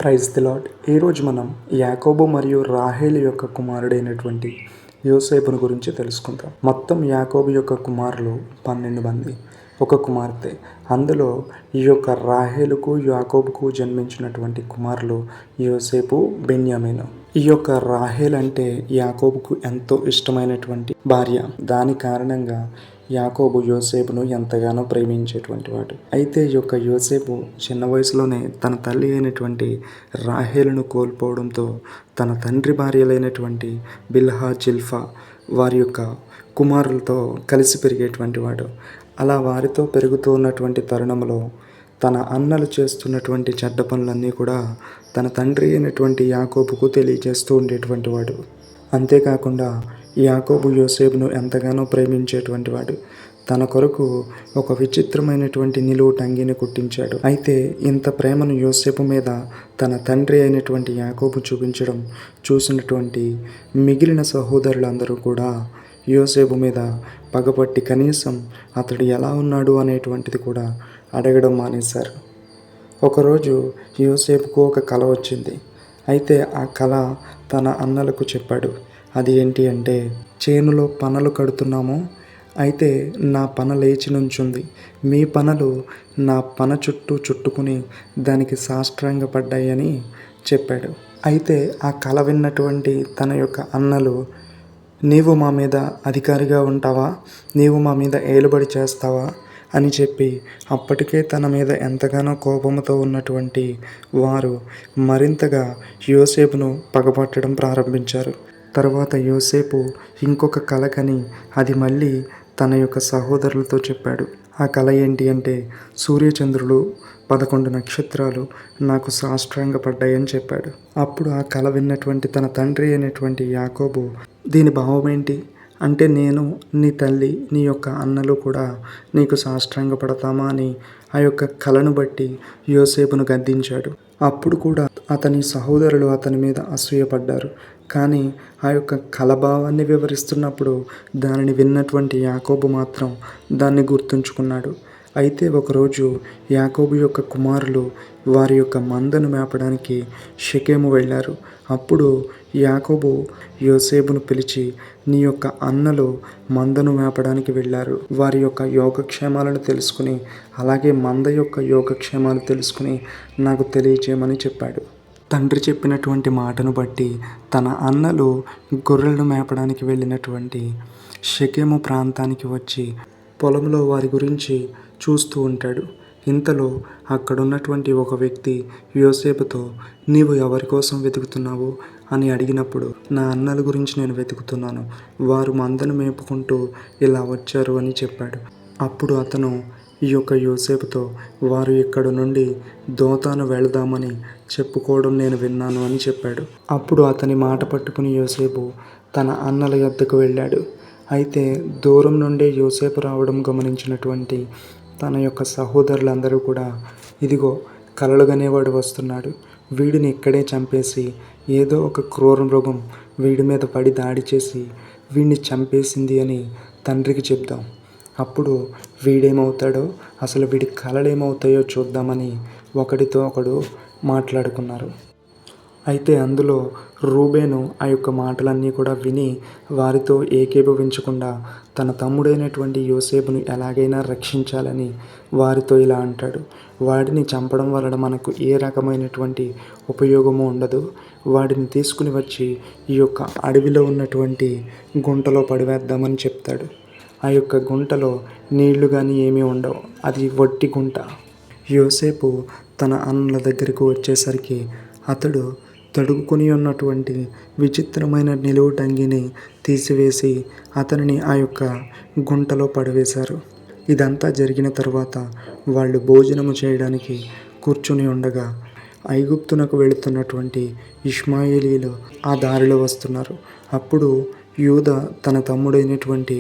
Praise the lord. ఈరోజు మనం యాకోబు మరియు రాహేలు యొక్క కుమారుడైనటువంటి యోసేపును గురించి తెలుసుకుందాం. మొత్తం యాకోబు యొక్క కుమారులు 12 మంది, ఒక కుమార్తె. అందులో ఈ యొక్క రాహేలుకు యాకోబుకు జన్మించినటువంటి కుమారులు యోసేపు, బెన్యామీను. ఈ యొక్క రాహేల్ అంటే యాకోబుకు ఎంతో ఇష్టమైనటువంటి భార్య. దాని కారణంగా యాకోబు యోసేపును ఎంతగానో ప్రేమించేటువంటి వాడు. అయితే ఈ యొక్క యోసేపు చిన్న వయసులోనే తన తల్లి అయినటువంటి రాహేలును కోల్పోవడంతో తన తండ్రి భార్యలైనటువంటి బిల్హా, జిల్పా వారి యొక్క కుమారులతో కలిసి పెరిగేటువంటి వాడు. అలా వారితో పెరుగుతూ ఉన్నటువంటి తరుణంలో తన అన్నలు చేస్తున్నటువంటి చెడ్డ పనులన్నీ కూడా తన తండ్రి అయినటువంటి యాకోబుకు తెలియజేస్తూ ఉండేటువంటి వాడు. అంతేకాకుండా యాకోబు యోసేపును ఎంతగానో ప్రేమించేటువంటి వాడు. తన కొరకు ఒక విచిత్రమైనటువంటి నిలువు టంగిని కుట్టించాడు. అయితే ఇంత ప్రేమను యోసేపు మీద తన తండ్రి అయినటువంటి యాకోబు చూపించడం చూసినటువంటి మిగిలిన సహోదరులందరూ కూడా యోసేపు మీద పగపట్టి కనీసం అతడు ఎలా ఉన్నాడు అనేటువంటిది కూడా అడగడం మానేశారు. ఒకరోజు యోసేపుకు ఒక కల వచ్చింది. అయితే ఆ కల తన అన్నలకు చెప్పాడు. అది ఏంటి అంటే, చేనులో పనలు కడుతున్నాము, అయితే నా పన లేచి నుంచుంది, మీ పనలు నా పన చుట్టూ చుట్టుకుని దానికి సాష్టాంగపడ్డాయని చెప్పాడు. అయితే ఆ కల విన్నటువంటి తన యొక్క అన్నలు, నీవు మా మీద అధికారిగా ఉంటావా, నీవు మా మీద ఏలుబడి చేస్తావా అని చెప్పి అప్పటికే తన మీద ఎంతగానో కోపంతో ఉన్నటువంటి వారు మరింతగా యోసేపును పగపట్టడం ప్రారంభించారు. తర్వాత యోసేపు ఇంకొక కల కని అది మళ్ళీ తన యొక్క సహోదరులతో చెప్పాడు. ఆ కల ఏంటి అంటే, సూర్యచంద్రులు 11 నక్షత్రాలు నాకు సాష్టాంగపడ్డాయని చెప్పాడు. అప్పుడు ఆ కల విన్నటువంటి తన తండ్రి అయినటువంటి యాకోబు, దీని భావం ఏంటి అంటే, నేను నీ తల్లి నీ యొక్క అన్నలు కూడా నీకు సాష్టాంగపడతామా అని ఆ యొక్క కలను బట్టి యోసేపును గద్దించాడు. అప్పుడు కూడా అతని సహోదరులు అతని మీద అసూయపడ్డారు. కానీ ఆ యొక్క కలభావాన్ని వివరిస్తున్నప్పుడు దానిని విన్నటువంటి యాకోబు మాత్రం దాన్ని గుర్తుంచుకున్నాడు. అయితే ఒకరోజు యాకోబు యొక్క కుమారులు వారి యొక్క మందను మేపడానికి షెకెము వెళ్ళారు. అప్పుడు యాకోబు యోసేపును పిలిచి, నీ యొక్క అన్నలు మందను మేపడానికి వెళ్ళారు, వారి యొక్క యోగక్షేమాలను తెలుసుకుని అలాగే మంద యొక్క యోగక్షేమాలు తెలుసుకుని నాకు తెలియజేయమని చెప్పాడు. తండ్రి చెప్పినటువంటి మాటను బట్టి తన అన్నలు గొర్రెలను మేపడానికి వెళ్ళినటువంటి షెకెము ప్రాంతానికి వచ్చి పొలంలో వారి గురించి చూస్తూ ఉంటాడు. ఇంతలో అక్కడున్నటువంటి ఒక వ్యక్తి యోసేపుతో, నీవు ఎవరి కోసం వెతుకుతున్నావు అని అడిగినప్పుడు, నా అన్నల గురించి నేను వెతుకుతున్నాను, వారు మందను మేపుకుంటూ ఇలా వచ్చారు అని చెప్పాడు. అప్పుడు అతను ఈ యొక్క యోసేపుతో, వారు ఇక్కడ నుండి దోతాను వెళదామని చెప్పుకోవడం నేను విన్నాను అని చెప్పాడు. అప్పుడు అతని మాట పట్టుకుని యోసేపు తన అన్నల యొద్దకు వెళ్ళాడు. అయితే దూరం నుండే యోసేపు రావడం గమనించినటువంటి తన యొక్క సహోదరులందరూ కూడా, ఇదిగో కలలుగనేవాడు వస్తున్నాడు, వీడిని ఇక్కడే చంపేసి ఏదో ఒక క్రూర మృగం వీడి మీద పడి దాడి చేసి వీడిని చంపేసింది అని తండ్రికి చెప్దాం. అప్పుడు వీడేమవుతాడో, అసలు వీడి కలలేమవుతాయో చూద్దామని ఒకడితో ఒకడు మాట్లాడుకున్నారు. అయితే అందులో రూబేను ఆ యొక్క మాటలన్నీ కూడా విని వారితో ఏకీభవించకుండా తన తమ్ముడైనటువంటి యోసేపును ఎలాగైనా రక్షించాలని వారితో ఇలా అంటాడు, వాడిని చంపడం వలన మనకు ఏ రకమైనటువంటి ఉపయోగము ఉండదు, వాడిని తీసుకుని వచ్చి ఈ యొక్క అడవిలో ఉన్నటువంటి గుంటలో పడివేద్దామని చెప్తాడు. ఆ యొక్క గుంటలో నీళ్లు కానీ ఏమీ ఉండవు, అది వట్టి గుంట. యోసేపు తన అన్నల దగ్గరకు వచ్చేసరికి అతడు తడుగుకొని ఉన్నటువంటి విచిత్రమైన నిలువు టంగిని తీసివేసి అతనిని ఆ యొక్క గుంటలో పడవేశారు. ఇదంతా జరిగిన తర్వాత వాళ్ళు భోజనము చేయడానికి కూర్చుని ఉండగా ఐగుప్తునకు వెళుతున్నటువంటి ఇష్మాయేలీలు ఆ దారిలో వస్తున్నారు. అప్పుడు యూదా తన తమ్ముడైనటువంటి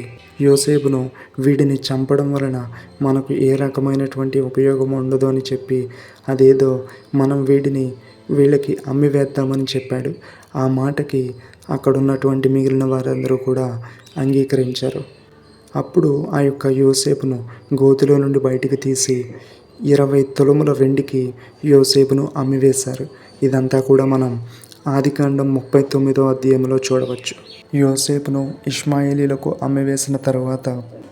యోసేపును, వీడిని చంపడం వలన మనకు ఏ రకమైనటువంటి ఉపయోగం ఉండదు అని చెప్పి, అదేదో మనం వీళ్ళకి అమ్మివేద్దామని చెప్పాడు. ఆ మాటకి అక్కడున్నటువంటి మిగిలిన వారందరూ కూడా అంగీకరించారు. అప్పుడు ఆ యొక్క యోసేపును గోతిలో నుండి బయటికి తీసి 20 తులముల వెండికి యోసేపును అమ్మివేశారు. ఇదంతా కూడా మనం ఆదికాండం 39వ అధ్యాయంలో చూడవచ్చు. యోసేపును ఇష్మాయేలీలకు అమ్మివేసిన తరువాత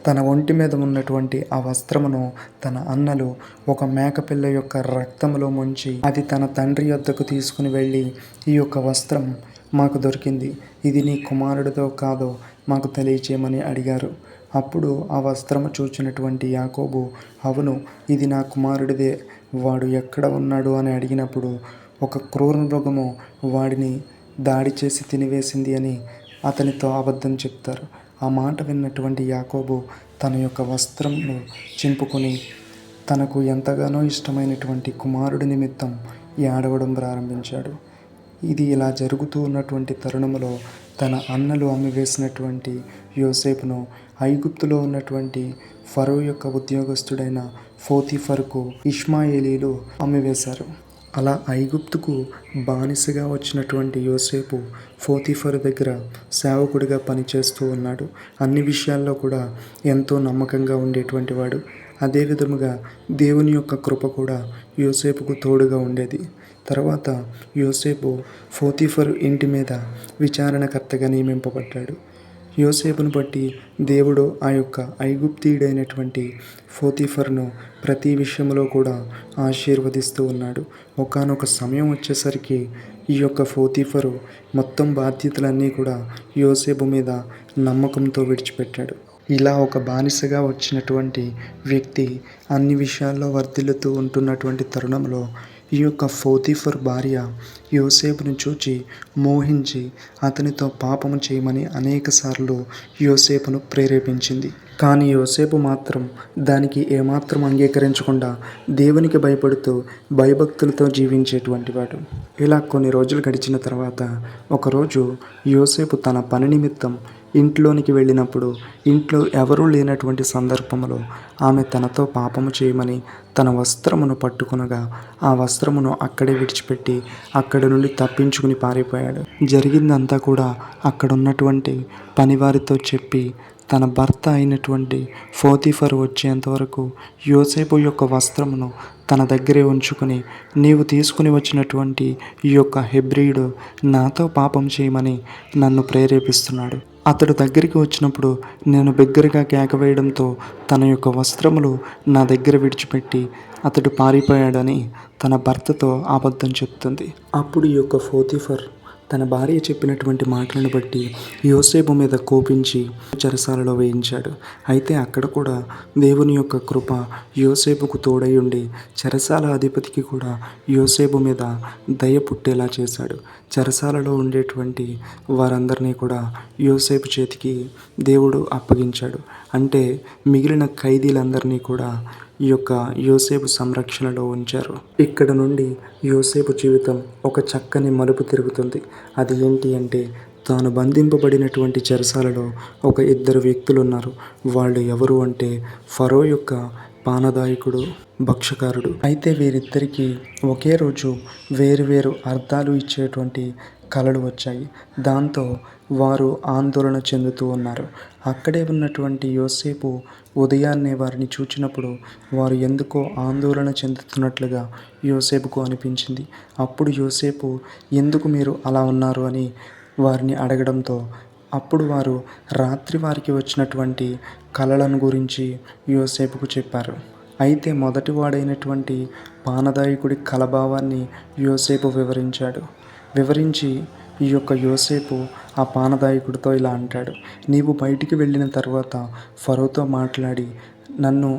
తన ఒంటి మీద ఉన్నటువంటి ఆ వస్త్రమును తన అన్నలు ఒక మేకపిల్ల యొక్క రక్తంలో ముంచి అది తన తండ్రి యొద్దకు తీసుకుని వెళ్ళి, ఈ యొక్క వస్త్రం మాకు దొరికింది, ఇది నీ కుమారుడితో కాదో మాకు తెలియచేయమని అడిగారు. అప్పుడు ఆ వస్త్రము చూచినటువంటి యాకోబు, అవును, ఇది నా కుమారుడిదే, వాడు ఎక్కడ ఉన్నాడు అని అడిగినప్పుడు ఒక క్రూర మృగము వాడిని దాడి చేసి తినివేసింది అని అతనితో అబద్ధం చెప్తారు. ఆ మాట విన్నటువంటి యాకోబు తన యొక్క వస్త్రంను చింపుకొని తనకు ఎంతగానో ఇష్టమైనటువంటి కుమారుడి నిమిత్తం ఏడవడం ప్రారంభించాడు. ఇది ఇలా జరుగుతూ ఉన్నటువంటి తరుణంలో తన అన్నలు అమ్మివేసినటువంటి యోసేపును ఐగుప్తులో ఉన్నటువంటి ఫరో యొక్క ఉద్యోగస్తుడైన పోతీఫరుకు ఇష్మాయేలీలు అమ్మివేశారు. అలా ఐగుప్తుకు బానిసగా వచ్చినటువంటి యోసేపు పోతీఫరు దగ్గర సేవకుడిగా పనిచేస్తూ ఉన్నాడు. అన్ని విషయాల్లో కూడా ఎంతో నమ్మకంగా ఉండేటువంటి వాడు. అదే విధముగా దేవుని యొక్క కృప కూడా యోసేపుకు తోడుగా ఉండేది. తర్వాత యోసేపు పోతీఫరు ఇంటి మీద విచారణకర్తగా నియమింపబడ్డాడు. యోసేపును బట్టి దేవుడు ఆ యొక్క ఐగుప్తీయుడైనటువంటి పోతీఫరును ప్రతి విషయంలో కూడా ఆశీర్వదిస్తూ ఉన్నాడు. ఒకానొక సమయం వచ్చేసరికి ఈ యొక్క పోతీఫరు మొత్తం బాధ్యతలన్నీ కూడా యోసేపు మీద నమ్మకంతో విడిచిపెట్టాడు. ఇలా ఒక బానిసగా వచ్చినటువంటి వ్యక్తి అన్ని విషయాల్లో వర్ధిల్లుతూ ఉంటున్నటువంటి తరుణంలో ఈ యొక్క పోతీఫర్ భార్య యోసేపును చూచి మోహించి అతనితో పాపము చేయమని అనేకసార్లు యోసేపును ప్రేరేపించింది. కానీ యోసేపు మాత్రం దానికి ఏమాత్రం అంగీకరించకుండా దేవునికి భయపడుతూ భయభక్తులతో జీవించేటువంటి వాడు. ఇలా కొన్ని రోజులు గడిచిన తర్వాత ఒకరోజు యోసేపు తన పని నిమిత్తం ఇంట్లోనికి వెళ్ళినప్పుడు ఇంట్లో ఎవరూ లేనటువంటి సందర్భంలో ఆమె తనతో పాపము చేయమని తన వస్త్రమును పట్టుకొనగా ఆ వస్త్రమును అక్కడే విడిచిపెట్టి అక్కడి నుండి తప్పించుకుని పారిపోయాడు. జరిగిందంతా కూడా అక్కడున్నటువంటి పనివారితో చెప్పి తన భర్త అయినటువంటి పోతీఫరు వచ్చేంతవరకు యోసేపు యొక్క వస్త్రమును తన దగ్గరే ఉంచుకుని, నీవు తీసుకుని వచ్చినటువంటి ఈ యొక్క హెబ్రీయుడు నాతో పాపం చేయమని నన్ను ప్రేరేపిస్తున్నాడు. అతడు దగ్గరికి వచ్చినప్పుడు నేను బిగ్గరగా కేక వేయడంతో తన యొక్క వస్త్రములు నా దగ్గర విడిచిపెట్టి అతడు పారిపోయాడని తన భర్తతో అబద్ధం చెప్తుంది. అప్పుడు ఈ యొక్క పోతీఫర్ తన భార్య చెప్పినటువంటి మాటలను బట్టి యోసేపు మీద కోపించి చెరసాలలో వేయించాడు. అయితే అక్కడ కూడా దేవుని యొక్క కృప యోసేపుకు తోడై ఉండి చెరసాల అధిపతికి కూడా యోసేపు మీద దయ పుట్టేలా చేశాడు. చెరసాలలో ఉండేటువంటి వారందరినీ కూడా యోసేపు చేతికి దేవుడు అప్పగించాడు. అంటే మిగిలిన ఖైదీలందరినీ కూడా ఈ యొక్క యోసేపు సంరక్షణలో ఉంచారు. ఇక్కడ నుండి యోసేపు జీవితం ఒక చక్కని మలుపు తిరుగుతుంది. అది ఏంటి అంటే, తాను బంధింపబడినటువంటి చెరసాలలో ఒక ఇద్దరు వ్యక్తులు ఉన్నారు. వాళ్ళు ఎవరు అంటే ఫరో యొక్క పానదాయకుడు, భక్షకారుడు. అయితే వీరిద్దరికీ ఒకే రోజు వేరు అర్థాలు ఇచ్చేటువంటి కలలు వచ్చాయి. దాంతో వారు ఆందోళన చెందుతూ ఉన్నారు. అక్కడే ఉన్నటువంటి యోసేపు ఉదయాన్నే వారిని చూచినప్పుడు వారు ఎందుకో ఆందోళన చెందుతున్నట్లుగా యోసేపుకు అనిపించింది. అప్పుడు యోసేపు, ఎందుకు మీరు అలా ఉన్నారు అని వారిని అడగడంతో అప్పుడు వారు రాత్రి వారికి వచ్చినటువంటి కలలను గురించి యోసేపుకు చెప్పారు. అయితే మొదటివాడైనటువంటి పానదాయకుడి కలభావాన్ని యోసేపు వివరించి ఈ యొక్క యోసేపు ఆ పానదాయకుడితో ఇలా అంటాడు, నీవు బయటికి వెళ్ళిన తర్వాత ఫరోతో మాట్లాడి నన్ను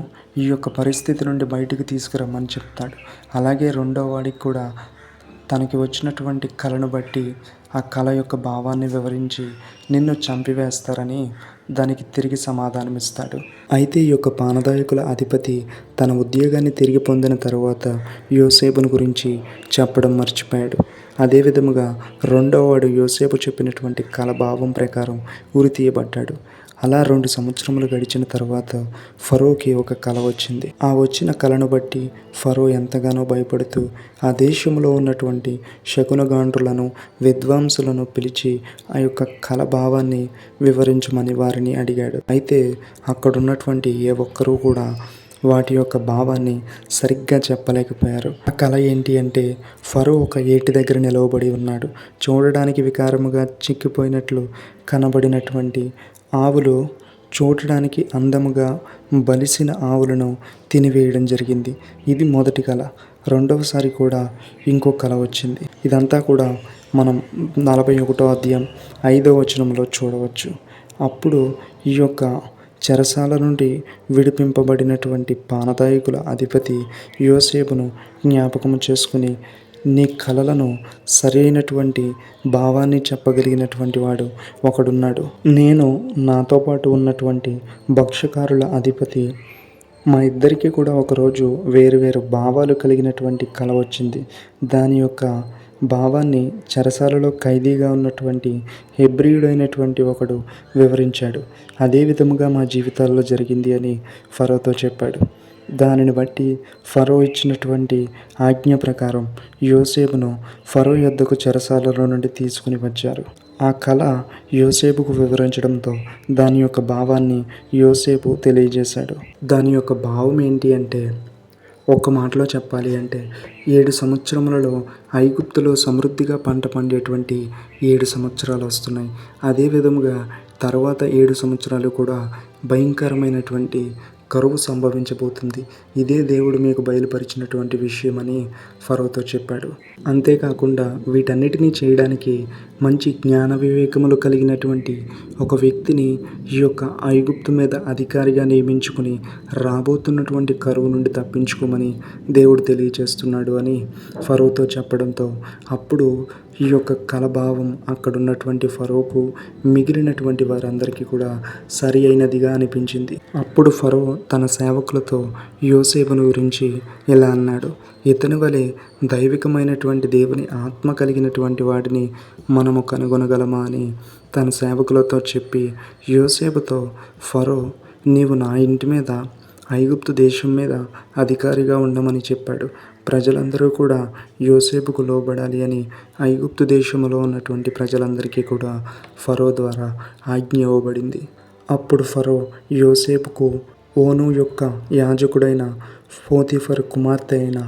ఈ యొక్క పరిస్థితి నుండి బయటికి తీసుకురమ్మని చెప్తాడు. అలాగే రెండో వాడికి కూడా తనకి వచ్చినటువంటి కలను బట్టి ఆ కళ యొక్క భావాన్ని వివరించి నిన్ను చంపివేస్తారని దానికి తిరిగి సమాధానమిస్తాడు. అయితే ఈ యొక్క పానదాయకుల అధిపతి తన ఉద్యోగాన్ని తిరిగి పొందిన తరువాత యోసేపును గురించి చెప్పడం మర్చిపోయాడు. అదే విధముగా రెండోవాడు యోసేపు చెప్పినటువంటి కళ భావం ప్రకారం ఉరి తీయబడ్డాడు. అలా 2 సంవత్సరములు గడిచిన తర్వాత ఫరోకి ఒక కల వచ్చింది. ఆ వచ్చిన కలను బట్టి ఫరో ఎంతగానో భయపడుతూ ఆ దేశంలో ఉన్నటువంటి శకునగాండ్రులను, విద్వాంసులను పిలిచి ఆ యొక్క కల భావాన్ని వివరించమని వారిని అడిగాడు. అయితే అక్కడున్నటువంటి ఏ ఒక్కరూ కూడా వాటి యొక్క భావాన్ని సరిగ్గా చెప్పలేకపోయారు. ఆ కళ ఏంటి అంటే ఫరో ఒక ఏటి దగ్గర నిలవబడి ఉన్నాడు. చూడడానికి వికారముగా చిక్కిపోయినట్లు కనబడినటువంటి ఆవులు చూడడానికి అందముగా బలిసిన ఆవులను తినివేయడం జరిగింది. ఇది మొదటి కళ. రెండవసారి కూడా ఇంకో కళ వచ్చింది. ఇదంతా కూడా మనం 41వ అధ్యాయం 5వ వచనంలో చూడవచ్చు. అప్పుడు ఈ యొక్క చెరసాల నుండి విడిపింపబడినటువంటి పానదాయకుల అధిపతి యోసేపును జ్ఞాపకము చేసుకుని, నీ కలలను సరైనటువంటి భావాన్ని చెప్పగలిగినటువంటి వాడు ఒకడున్నాడు. నేను నాతో పాటు ఉన్నటువంటి భక్ష్యకారుల అధిపతి మా ఇద్దరికీ కూడా ఒకరోజు వేరు భావాలు కలిగినటువంటి కల వచ్చింది. దాని యొక్క భావాన్ని చెరసాలలో ఖైదీగా ఉన్నటువంటి హెబ్రీయుడైనటువంటి ఒకడు వివరించాడు. అదే విధముగా మా జీవితాల్లో జరిగింది అని ఫరోతో చెప్పాడు. దానిని బట్టి ఫరో ఇచ్చినటువంటి ఆజ్ఞ ప్రకారం యోసేపును ఫరో యొద్దకు చెరసాలలో నుండి తీసుకుని వచ్చారు. ఆ కళ యోసేపుకు వివరించడంతో దాని యొక్క భావాన్ని యోసేపు తెలియజేశాడు. దాని యొక్క భావం ఏంటి అంటే, ఒక మాటలో చెప్పాలి అంటే 7 సంవత్సరములలో ఐగుప్తులో సమృద్ధిగా పంట పండేటువంటి 7 సంవత్సరాలు వస్తున్నాయి. అదే విధముగా తర్వాత 7 సంవత్సరాలు కూడా భయంకరమైనటువంటి కరువు సంభవించబోతుంది. ఇదే దేవుడు మీకు బయలుపరిచినటువంటి విషయమని ఫరోతో చెప్పాడు. అంతేకాకుండా వీటన్నిటినీ చేయడానికి మంచి జ్ఞాన వివేకములు కలిగినటువంటి ఒక వ్యక్తిని ఈ యొక్క ఐగుప్తు మీద అధికారిగా నియమించుకుని రాబోతున్నటువంటి కరువు నుండి తప్పించుకోమని దేవుడు తెలియజేస్తున్నాడు అని ఫరోతో చెప్పడంతో అప్పుడు ఈ యొక్క కలభావం అక్కడున్నటువంటి ఫరోకు మిగిలినటువంటి వారందరికీ కూడా సరి అయినదిగా అనిపించింది. అప్పుడు ఫరో తన సేవకులతో యోసేపును గురించి ఇలా అన్నాడు, ఇతని వలె దైవికమైనటువంటి దేవుని ఆత్మ కలిగినటువంటి వాడిని మనము కనుగొనగలమా అని తన సేవకులతో చెప్పి యోసేపుతో, ఫరో నీవు నా ఇంటి మీద ఐగుప్తు దేశం మీద అధికారిగా ఉండమని చెప్పాడు. ప్రజలందరూ కూడా యోసేపుకు లోబడాలి అని ఐగుప్తు దేశంలో ఉన్నటువంటి ప్రజలందరికీ కూడా ఫరో ద్వారా ఆజ్ఞ ఇవ్వబడింది. అప్పుడు ఫరో యోసేపుకు ఓను యొక్క యాజకుడైన పోతీఫర్ కుమార్తె అయిన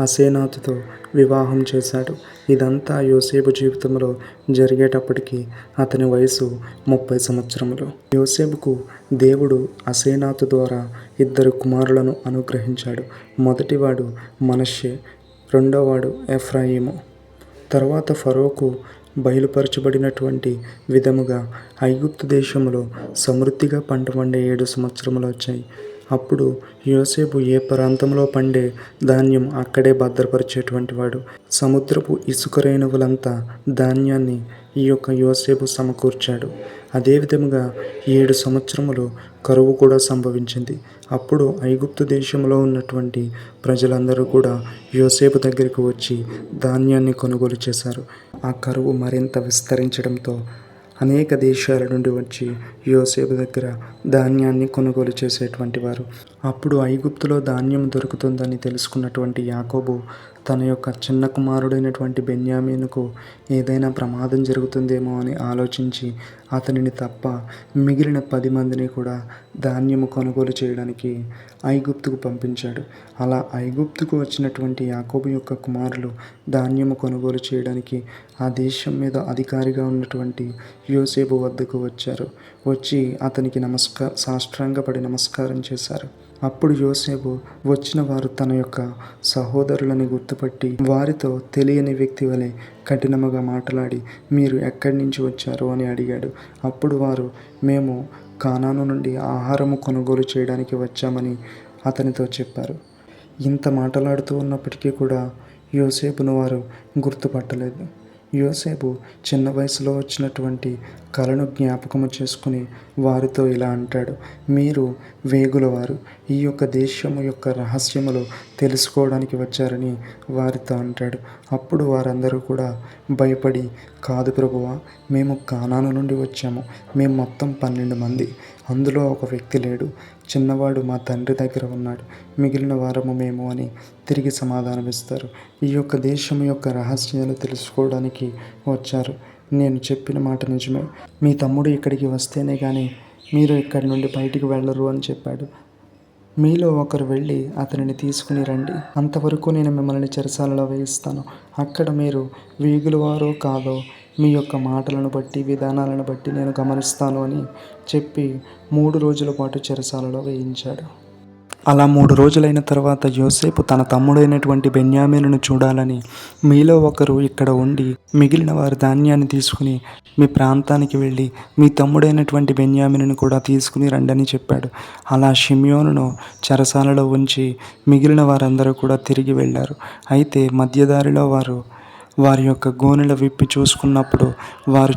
అసేనాతుతో వివాహం చేశాడు. ఇదంతా యోసేపు జీవితంలో జరిగేటప్పటికి అతని వయసు 30 సంవత్సరములు. యోసేపుకు దేవుడు అసేనాతు ద్వారా 2 కుమారులను అనుగ్రహించాడు. మొదటివాడు మనష్షే, రెండోవాడు ఎఫ్రాయిము. తర్వాత ఫరోకు బయలుపరచబడినటువంటి విధముగా ఐగుప్తు దేశంలో సమృద్ధిగా పంట పండే 7 సంవత్సరములు వచ్చాయి. అప్పుడు యోసేపు ఏ ప్రాంతంలో పండే ధాన్యం అక్కడే భద్రపరిచేటువంటి వాడు. సముద్రపు ఇసుక రేణువులంతా ధాన్యాన్ని ఈ యొక్క యోసేపు సమకూర్చాడు. అదేవిధముగా 7 సంవత్సరములు కరువు కూడా సంభవించింది. అప్పుడు ఐగుప్తు దేశంలో ఉన్నటువంటి ప్రజలందరూ కూడా యోసేపు దగ్గరికి వచ్చి ధాన్యాన్ని కొనుగోలు చేశారు. ఆ కరువు మరింత విస్తరించడంతో అనేక దేశాల నుండి వచ్చి యోసేపు దగ్గర ధాన్యాన్ని కొనుగోలు చేసేటువంటి వారు. అప్పుడు ఐగుప్తులో ధాన్యం దొరుకుతుందని తెలుసుకున్నటువంటి యాకోబు తన యొక్క చిన్న కుమారుడైనటువంటి బెన్యామీనుకు ఏదైనా ప్రమాదం జరుగుతుందేమో అని ఆలోచించి అతనిని తప్ప మిగిలిన 10 మందిని కూడా ధాన్యము కొనుగోలు చేయడానికి ఐగుప్తుకు పంపించాడు. అలా ఐగుప్తుకు వచ్చినటువంటి యాకోబు యొక్క కుమారులు ధాన్యము కొనుగోలు చేయడానికి ఆ దేశం మీద అధికారిగా ఉన్నటువంటి యోసేపు వద్దకు వచ్చారు. వచ్చి అతనికి సాష్టాంగపడి నమస్కారం చేశారు. అప్పుడు యోసేపు వచ్చిన వారు తన యొక్క సహోదరులని గుర్తుపట్టి వారితో తెలియని వ్యక్తి వలె కఠినముగా మాట్లాడి, మీరు ఎక్కడి నుంచి వచ్చారు అని అడిగాడు. అప్పుడు వారు, మేము కానాను నుండి ఆహారము కొనుగోలు చేయడానికి వచ్చామని అతనితో చెప్పారు. ఇంత మాట్లాడుతూ ఉన్నప్పటికీ కూడా యోసేపును వారు గుర్తుపట్టలేదు. యోసేపు చిన్న వయసులో వచ్చినటువంటి కలను జ్ఞాపకము చేసుకుని వారితో ఇలా అంటాడు, మీరు వేగులవారు, ఈ యొక్క దేశము యొక్క రహస్యములు తెలుసుకోవడానికి వచ్చారని వారితో అంటాడు. అప్పుడు వారందరూ కూడా భయపడి, కాదు ప్రభువా, మేము కానాను నుండి వచ్చాము. మేము మొత్తం 12 మంది, అందులో ఒక వ్యక్తి లేడు. చిన్నవాడు మా తండ్రి దగ్గర ఉన్నాడు, మిగిలిన వారము మేము అని తిరిగి సమాధానమిస్తారు. ఈ యొక్క దేశం యొక్క రహస్యాలు తెలుసుకోవడానికి వచ్చారు. నేను చెప్పిన మాట నిజమే. మీ తమ్ముడు ఇక్కడికి వస్తేనే కానీ మీరు ఇక్కడి నుండి బయటికి వెళ్ళరు అని చెప్పాడు. మీలో ఒకరు వెళ్ళి అతనిని తీసుకుని రండి. అంతవరకు నేను మిమ్మల్ని చెరసాలలో వేయిస్తాను. అక్కడ మీరు వేగులవారో కాదో మీ యొక్క మాటలను బట్టి, విధానాలను బట్టి నేను గమనిస్తాను అని చెప్పి 3 రోజుల పాటు చెరసాలలో వేయించాడు. అలా 3 రోజులైన తర్వాత యోసేపు తన తమ్ముడైనటువంటి బెన్యామీనును చూడాలని, మీలో ఒకరు ఇక్కడ ఉండి మిగిలిన వారి ధాన్యాన్ని తీసుకుని మీ ప్రాంతానికి వెళ్ళి మీ తమ్ముడైనటువంటి బెన్యామీనును కూడా తీసుకుని రండని చెప్పాడు. అలా షిమ్యోనును చెరసాలలో ఉంచి మిగిలిన వారందరూ కూడా తిరిగి వెళ్ళారు. అయితే మధ్యదారిలో వారి యొక్క గోనెల విప్పి చూసుకున్నప్పుడు వారు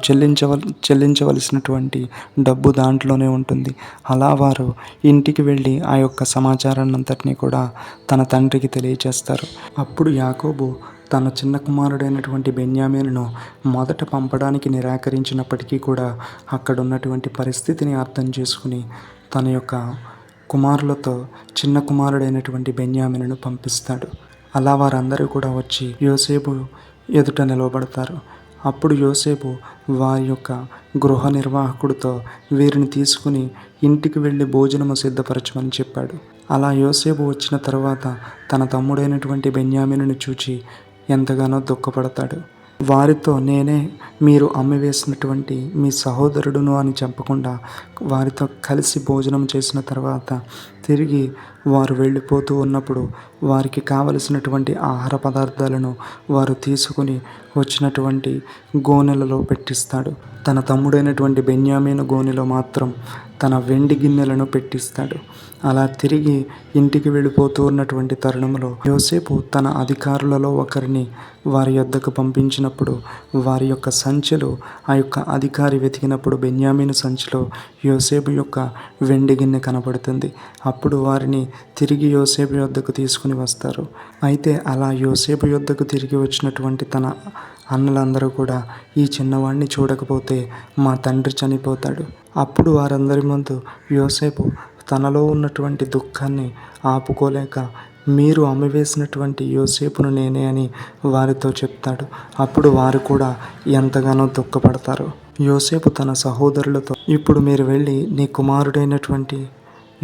చెల్లించవలసినటువంటి డబ్బు దాంట్లోనే ఉంటుంది. అలా వారు ఇంటికి వెళ్ళి ఆ యొక్క సమాచారాన్ని అంతటినీ కూడా తన తండ్రికి తెలియజేస్తారు. అప్పుడు యాకోబు తన చిన్న కుమారుడైనటువంటి బెన్యామీనును మొదట పంపడానికి నిరాకరించినప్పటికీ కూడా అక్కడ ఉన్నటువంటి పరిస్థితిని అర్థం చేసుకుని తన యొక్క కుమారులతో చిన్న కుమారుడైనటువంటి బెన్యామీనును పంపిస్తాడు. అలా వారందరూ కూడా వచ్చి యోసేపు ఎదుట నిలవబడతారు. అప్పుడు యోసేపు వారి యొక్క గృహ నిర్వాహకుడితో వీరిని తీసుకుని ఇంటికి వెళ్ళి భోజనము సిద్ధపరచమని చెప్పాడు. అలా యోసేపు వచ్చిన తర్వాత తన తమ్ముడైనటువంటి బెన్యామీనును చూచి ఎంతగానో దుఃఖపడతాడు. వారితో నేనే మీరు అమ్మివేసినటువంటి మీ సహోదరుడును అని చెప్పకుండా వారితో కలిసి భోజనం చేసిన తర్వాత తిరిగి వారు వెళ్ళిపోతూ ఉన్నప్పుడు వారికి కావలసినటువంటి ఆహార పదార్థాలను వారు తీసుకుని వచ్చినటువంటి గోనెలలో పెట్టిస్తాడు. తన తమ్ముడైనటువంటి బెన్యామీను గోనెలో మాత్రం తన వెండి గిన్నెలను పెట్టిస్తాడు. అలా తిరిగి ఇంటికి వెళ్ళిపోతూ ఉన్నటువంటి తరుణంలో యోసేపు తన అధికారులలో ఒకరిని వారి యొద్దకు పంపించినప్పుడు వారి యొక్క సంచిలో ఆ యొక్క అధికారి వెతికినప్పుడు బెన్యామీను సంచిలో యోసేపు యొక్క వెండి గిన్నె కనబడుతుంది. అప్పుడు వారిని తిరిగి యోసేపు యొద్దకు తీసుకుని వస్తారు. అయితే అలా యోసేపు యొద్దకు తిరిగి వచ్చినటువంటి తన అన్నలందరూ కూడా ఈ చిన్నవాడిని చూడకపోతే మా తండ్రి చనిపోతాడు. అప్పుడు వారందరి ముందు యోసేపు తనలో ఉన్నటువంటి దుఃఖాన్ని ఆపుకోలేక మీరు అమ్మివేసినటువంటి యోసేపును నేనే అని వారితో చెప్తాడు. అప్పుడు వారు కూడా ఎంతగానో దుఃఖపడతారు. యోసేపు తన సహోదరులతో ఇప్పుడు మీరు వెళ్ళి నీ కుమారుడైనటువంటి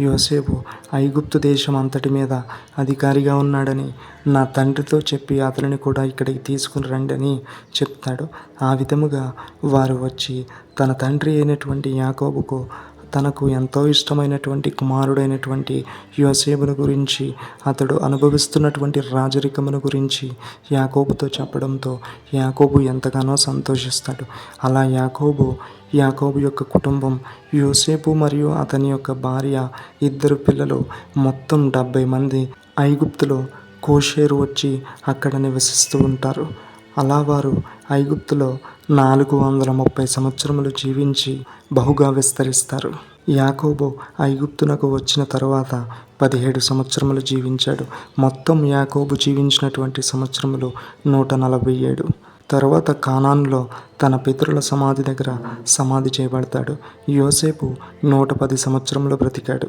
యోసేపు ఐగుప్తు దేశం అంతటి మీద అధికారిగా ఉన్నాడని నా తండ్రితో చెప్పి అతనిని కూడా ఇక్కడికి తీసుకుని రండి అని చెప్తాడు. ఆ విధముగా వారు వచ్చి తన తండ్రి అయినటువంటి యాకోబుకు తనకు ఎంతో ఇష్టమైనటువంటి కుమారుడైనటువంటి యోసేపును గురించి అతడు అనుభవిస్తున్నటువంటి రాజరికమును గురించి యాకోబుతో చెప్పడంతో యాకోబు ఎంతగానో సంతోషిస్తాడు. అలా యాకోబు యొక్క కుటుంబం యోసేపు మరియు అతని యొక్క భార్య 2 పిల్లలు మొత్తం 70 మంది ఐగుప్తులో కోషేరు వచ్చి అక్కడ నివసిస్తూ ఉంటారు. అలా వారు ఐగుప్తులో 430 సంవత్సరములు జీవించి బహుగా విస్తరిస్తారు. యాకోబు ఐగుప్తునకు వచ్చిన తరువాత 17 సంవత్సరములు జీవించాడు. మొత్తం యాకోబు జీవించినటువంటి సంవత్సరములు 147. తరువాత కానానులో తన పితరుల సమాధి దగ్గర సమాధి చేయబడతాడు. యోసేపు 110 సంవత్సరములు బ్రతికాడు.